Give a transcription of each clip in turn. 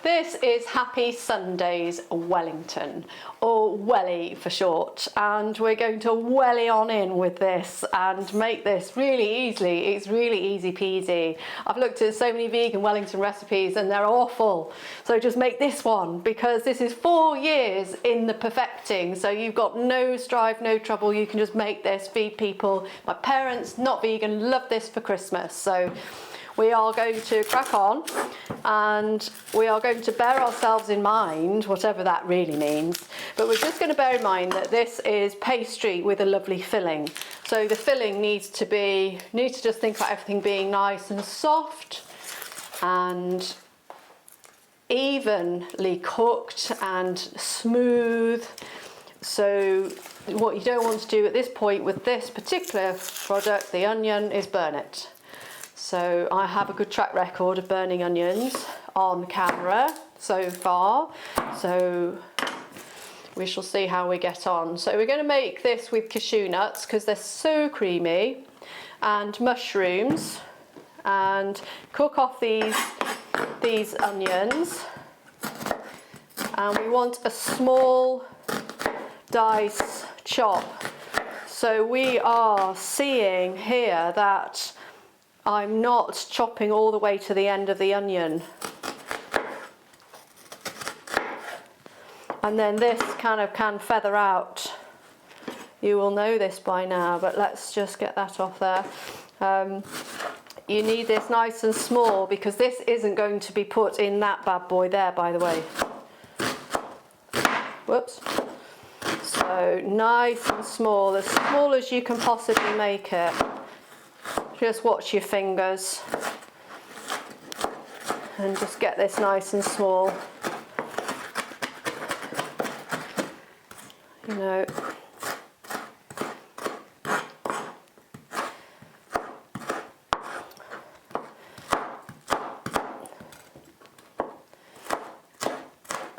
This is Happy Sundays Wellington, or Welly for short, and we're going to welly on in with this and make this really easily. It's really easy peasy. I've looked at so many vegan Wellington recipes and they're awful, so just make this one because this is 4 years in the perfecting, so you've got no strife, no trouble. You can just make this, feed people. My parents, not vegan, love this for Christmas, so we are going to crack on and we are going to bear ourselves in mind, whatever that really means, but we're just going to bear in mind that this is pastry with a lovely filling. So the filling needs to just think about everything being nice and soft and evenly cooked and smooth. So what you don't want to do at this point with this particular product, the onion, is burn it. So I have a good track record of burning onions on camera so far, so we shall see how we get on. So we're going to make this with cashew nuts because they're so creamy, and mushrooms, and cook off these onions, and we want a small dice chop. So we are seeing here that I'm not chopping all the way to the end of the onion. And then this kind of can feather out. You will know this by now, but let's just get that off there. You need this nice and small because this isn't going to be put in that bad boy there, by the way. Whoops. So nice and small as you can possibly make it. Just watch your fingers and just get this nice and small. You know.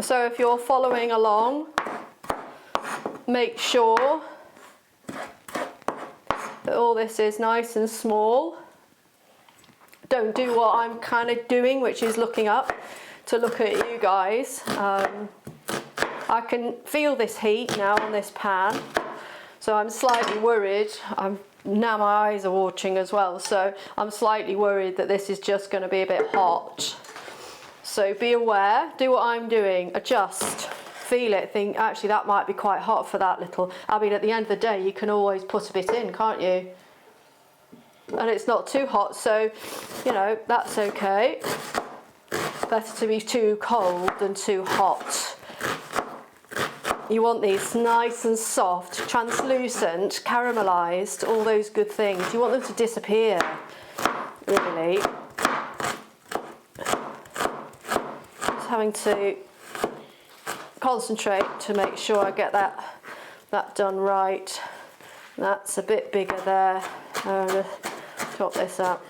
So if you're following along, make sure that all this is nice and small. Don't do what I'm kind of doing, which is looking up to look at you guys. I can feel this heat now on this pan, so I'm slightly worried. Now my eyes are watering as well, so I'm slightly worried that this is just going to be a bit hot. So be aware, do what I'm doing, adjust. Feel it, think actually that might be quite hot for that little. I mean, at the end of the day you can always put a bit in, can't you? And it's not too hot, so you know, that's okay. Better to be too cold than too hot. You want these nice and soft, translucent, caramelized, all those good things. You want them to disappear, really. Just having to concentrate to make sure I get that done right. That's a bit bigger there. I'm going to chop this up.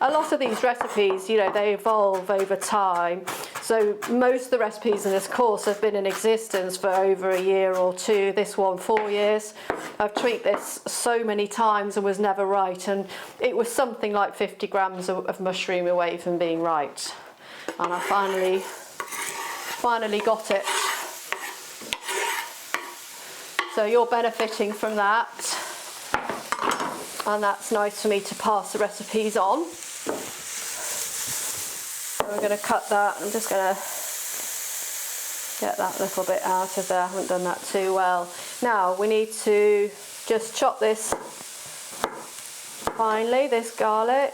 A lot of these recipes, you know, they evolve over time. So most of the recipes in this course have been in existence for over a year or two. This one, 4 years. I've tweaked this so many times and was never right. And it was something like 50 grams of mushroom away from being right. And I finally got it. So you're benefiting from that, and that's nice for me to pass the recipes on. So I'm going to cut that. I'm just going to get that little bit out of there. I haven't done that too well. Now we need to just chop this finely, this garlic.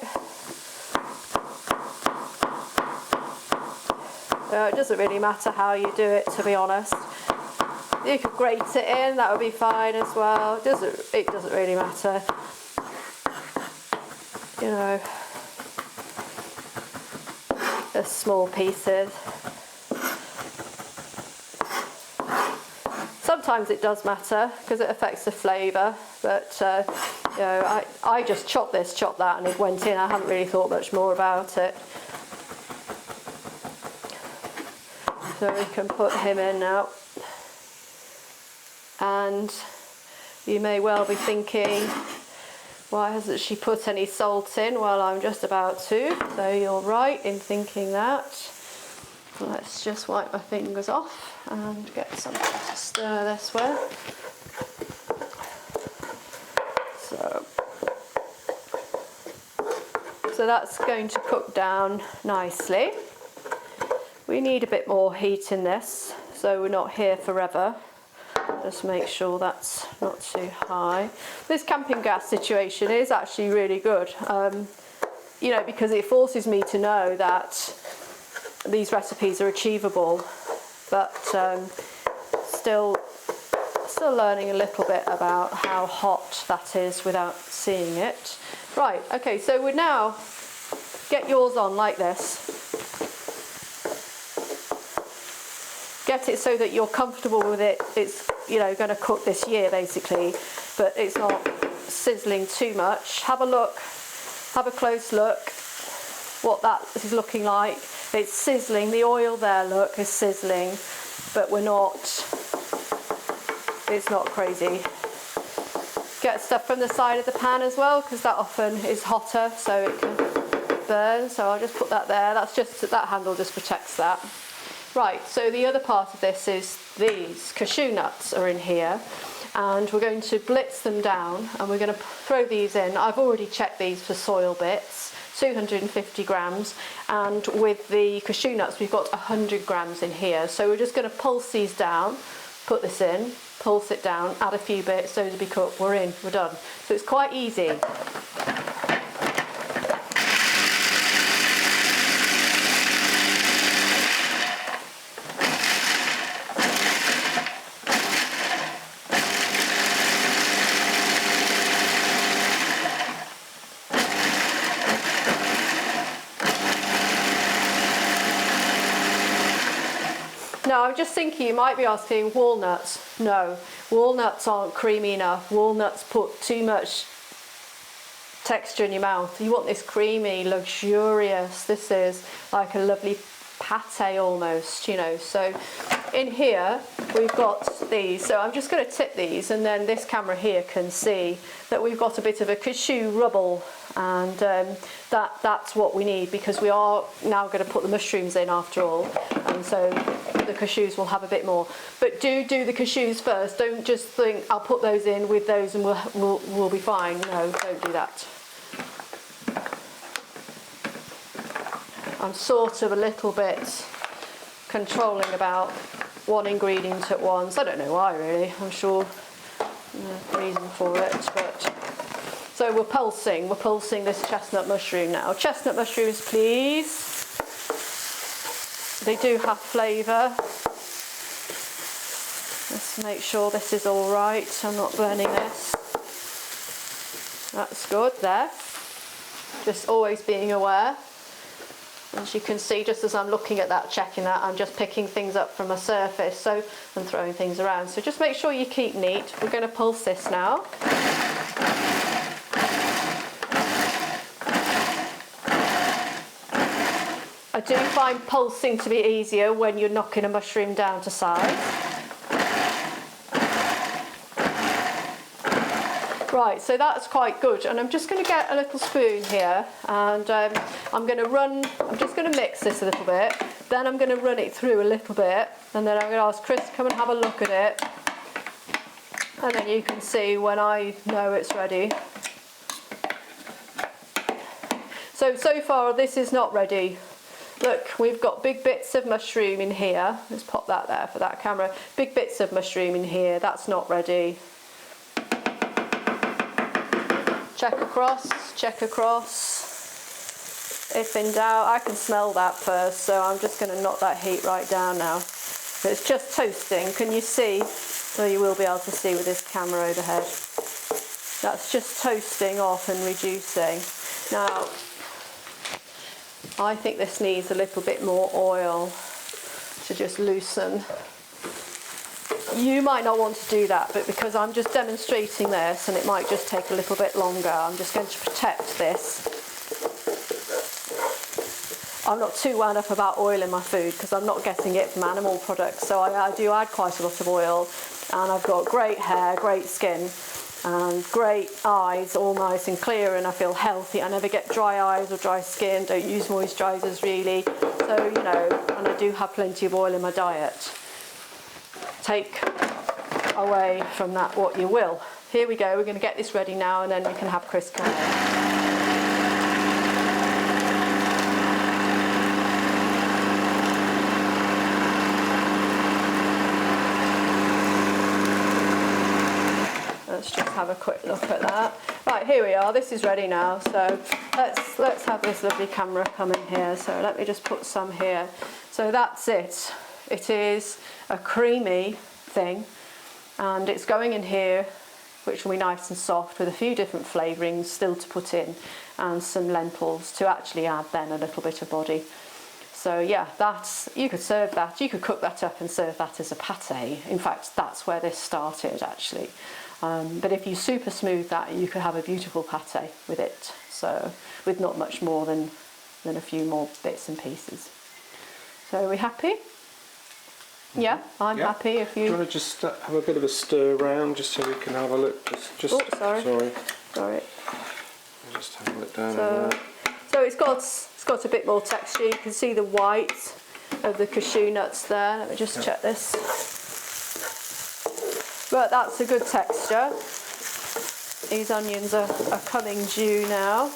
It doesn't really matter how you do it, to be honest. You could grate it in, that would be fine as well. It doesn't really matter. You know, just small pieces. Sometimes it does matter because it affects the flavour, but you know, I just chopped this, chopped that, and it went in. I haven't really thought much more about it. So we can put him in now. And you may well be thinking, Why hasn't she put any salt in? Well, I'm just about to, so you're right in thinking that. Let's just wipe my fingers off and get something to stir this with. So that's going to cook down nicely. We need a bit more heat in this, so we're not here forever. Just make sure that's not too high. This camping gas situation is actually really good, you know, because it forces me to know that these recipes are achievable, but still learning a little bit about how hot that is without seeing it. Right, okay, so we now get yours on like this. Get it so that you're comfortable with it. It's, you know, going to cook this year basically, but it's not sizzling too much. Have a look, have a close look what that is looking like. It's sizzling, the oil there, look, is sizzling, but it's not crazy. Get stuff from the side of the pan as well, because that often is hotter, so it can burn. So I'll just put that there. That's just, that handle just protects that. Right, so the other part of this is these cashew nuts are in here, and we're going to blitz them down, and we're going to throw these in. I've already checked these for soil bits, 250 grams, and with the cashew nuts we've got 100 grams in here. So we're just going to pulse these down, put this in, pulse it down, add a few bits, those will be cooked, we're in, we're done. So it's quite easy. Now I'm just thinking, you might be asking, walnuts? No, walnuts aren't creamy enough. Walnuts put too much texture in your mouth. You want this creamy, luxurious, this is like a lovely pate almost, you know. So in here we've got these, so I'm just going to tip these, and then this camera here can see that we've got a bit of a cashew rubble, and that's what we need, because we are now going to put the mushrooms in after all, and so the cashews will have a bit more. But do the cashews first. Don't just think I'll put those in with those and we'll be fine. No, don't do that. I'm sort of a little bit controlling about one ingredient at once. I don't know why really. I'm sure there's a reason for it, but so we're pulsing this chestnut mushroom now. Chestnut mushrooms, please. They do have flavour. Let's make sure this is all right. I'm not burning this. That's good there. Just always being aware. As you can see, just as I'm looking at that, checking that, I'm just picking things up from a surface, so I'm throwing things around. So just make sure you keep neat. We're going to pulse this now. I do find pulsing to be easier when you're knocking a mushroom down to size. Right, so that's quite good, and I'm just going to get a little spoon here, and I'm just going to mix this a little bit, then I'm going to run it through a little bit, and then I'm going to ask Chris to come and have a look at it, and then you can see when I know it's ready. So far this is not ready. Look, we've got big bits of mushroom in here. Let's pop that there for that camera. Big bits of mushroom in here. That's not ready. Check across, check across. If in doubt, I can smell that first, so I'm just going to knock that heat right down now. It's just toasting. Can you see? Well, you will be able to see with this camera overhead. That's just toasting off and reducing. Now, I think this needs a little bit more oil to just loosen. You might not want to do that, but because I'm just demonstrating this and it might just take a little bit longer, I'm just going to protect this. I'm not too wound up about oil in my food because I'm not getting it from animal products, so I do add quite a lot of oil, and I've got great hair, great skin, and great eyes, all nice and clear, and I feel healthy. I never get dry eyes or dry skin, don't use moisturisers really. So, you know, and I do have plenty of oil in my diet. Take away from that what you will. Here we go, we're going to get this ready now, and then we can have Chris come in. Let's just have a quick look at that. Right, here we are, this is ready now, so let's have this lovely camera come in here. So let me just put some here. So that's it. It is a creamy thing, and it's going in here, which will be nice and soft, with a few different flavourings still to put in, and some lentils to actually add then a little bit of body. So yeah, you could serve that, you could cook that up and serve that as a pâté. In fact, that's where this started actually. But if you super smooth that, you could have a beautiful pâté with it. So with not much more than a few more bits and pieces. So are we happy? Yeah, I'm happy. If you... Do you want to just have a bit of a stir around, just so we can have a look? Just oh, sorry. I'll just have a look down so, so it's got a bit more texture. You can see the white of the cashew nuts there. Let me just check this. But that's a good texture. These onions are coming due now.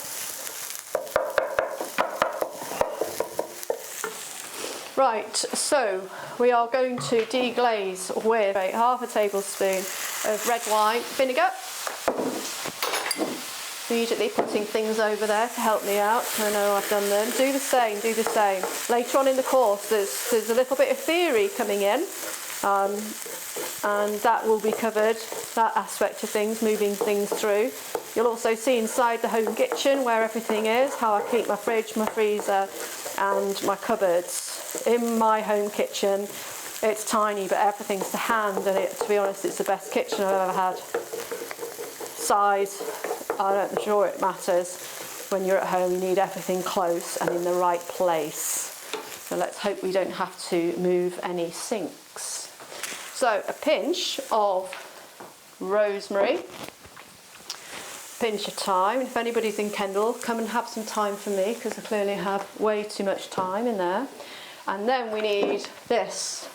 Right, so we are going to deglaze with half a tablespoon of red wine vinegar. Immediately putting things over there to help me out. I know I've done them. Do the same, do the same. Later on in the course there's a little bit of theory coming in. And that will be covered, that aspect of things, moving things through. You'll also see inside the home kitchen where everything is, how I keep my fridge, my freezer and my cupboards. In my home kitchen, it's tiny but everything's to hand, and to be honest, it's the best kitchen I've ever had. Size, I'm sure it matters. When you're at home, you need everything close and in the right place. So let's hope we don't have to move any sinks. So a pinch of rosemary, pinch of thyme. If anybody's in Kendal, come and have some thyme for me, because I clearly have way too much thyme in there. And then we need this.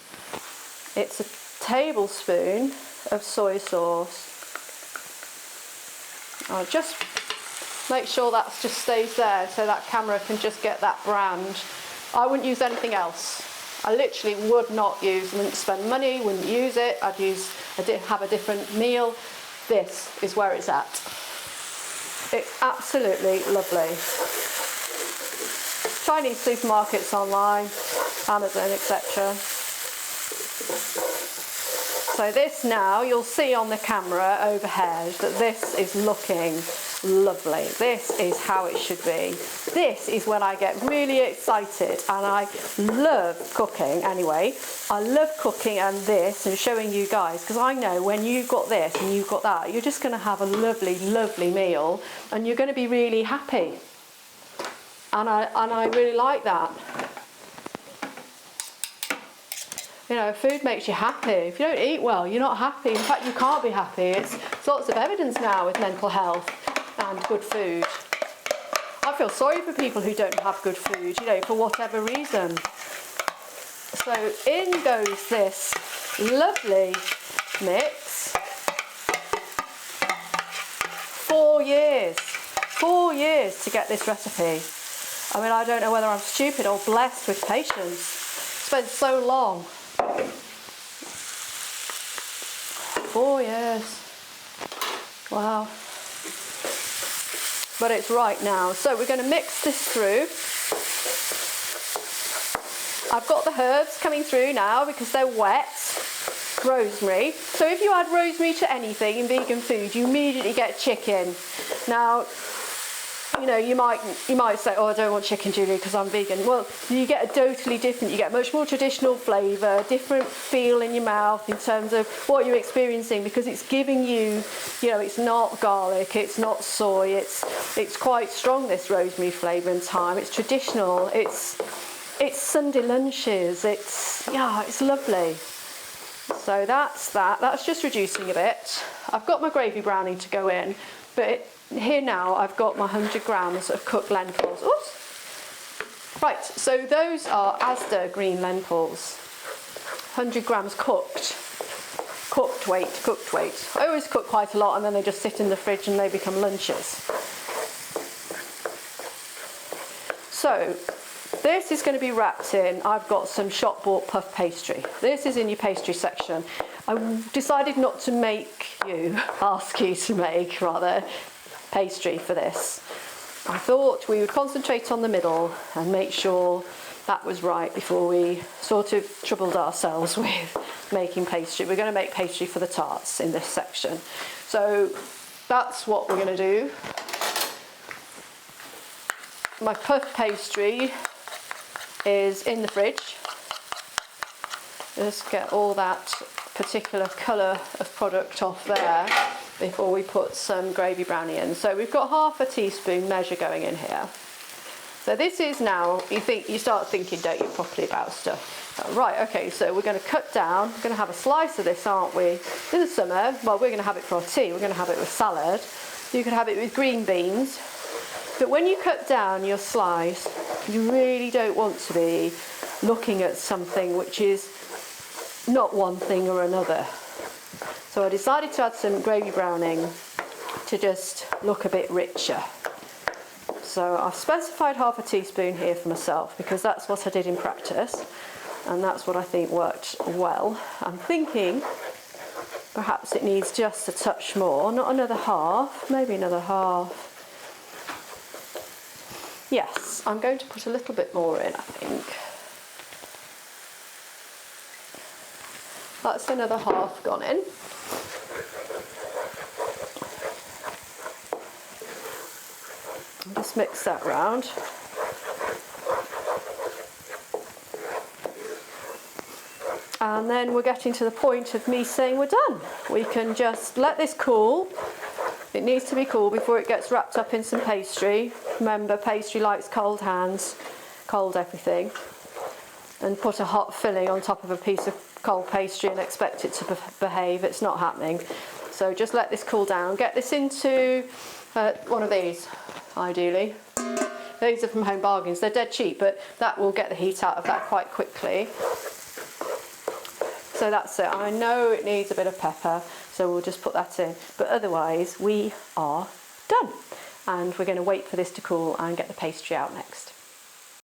It's a tablespoon of soy sauce. I'll just make sure that just stays there so that camera can just get that brand. I wouldn't use anything else. I literally would not use, wouldn't spend money, wouldn't use it. I'd have a different meal. This is where it's at. It's absolutely lovely. Chinese supermarkets online, Amazon, etc. So this now, you'll see on the camera overhead that this is looking lovely. This is how it should be. This is when I get really excited, and I love cooking anyway. I love cooking and this and showing you guys, because I know when you've got this and you've got that, you're just going to have a lovely, lovely meal, and you're going to be really happy. And I really like that. You know, food makes you happy. If you don't eat well, you're not happy. In fact, you can't be happy. It's lots of evidence now with mental health and good food. I feel sorry for people who don't have good food, you know, for whatever reason. So in goes this lovely mix. 4 years. 4 years to get this recipe. I mean, I don't know whether I'm stupid or blessed with patience. Spent so long. 4 years. Wow. But it's right now. So we're going to mix this through. I've got the herbs coming through now because they're wet. Rosemary. So if you add rosemary to anything in vegan food, you immediately get chicken. Now, you know, you might say, oh, I don't want chicken, Julie, because I'm vegan. Well, you get a totally different, you get much more traditional flavour, different feel in your mouth in terms of what you're experiencing, because it's giving you, you know, it's not garlic, it's not soy, it's quite strong, this rosemary flavour and thyme. It's traditional, it's Sunday lunches, it's lovely. So that's that. That's just reducing a bit. I've got my gravy browning to go in, but here now I've got my 100 grams of cooked lentils. Oops. Right, so those are Asda green lentils. 100 grams cooked. Cooked weight. I always cook quite a lot and then they just sit in the fridge and they become lunches. So this is going to be wrapped in, I've got some shop bought puff pastry. This is in your pastry section. I decided not to ask you to make rather, pastry for this. I thought we would concentrate on the middle and make sure that was right before we sort of troubled ourselves with making pastry. We're going to make pastry for the tarts in this section. So that's what we're going to do. My puff pastry is in the fridge. Just get all that particular colour of product off there before we put some gravy brownie in. So we've got half a teaspoon measure going in here. So this is now, you start thinking, don't you, properly about stuff. Right, okay, so we're going to cut down. We're going to have a slice of this, aren't we? In the summer, well, we're going to have it for our tea. We're going to have it with salad. You could have it with green beans. But when you cut down your slice, you really don't want to be looking at something which is not one thing or another. So I decided to add some gravy browning to just look a bit richer. So I've specified half a teaspoon here for myself because that's what I did in practice and that's what I think worked well. I'm thinking perhaps it needs just a touch more, not another half, maybe another half. Yes, I'm going to put a little bit more in, I think. That's another half gone in. Just mix that round. And then we're getting to the point of me saying we're done. We can just let this cool. It needs to be cool before it gets wrapped up in some pastry. Remember, pastry likes cold hands, cold everything. And put a hot filling on top of a piece of cold pastry and expect it to behave. It's not happening. So just let this cool down. Get this into one of these, ideally. These are from Home Bargains. They're dead cheap, but that will get the heat out of that quite quickly. So that's it. I know it needs a bit of pepper, so we'll just put that in. But otherwise, we are done. And we're going to wait for this to cool and get the pastry out next.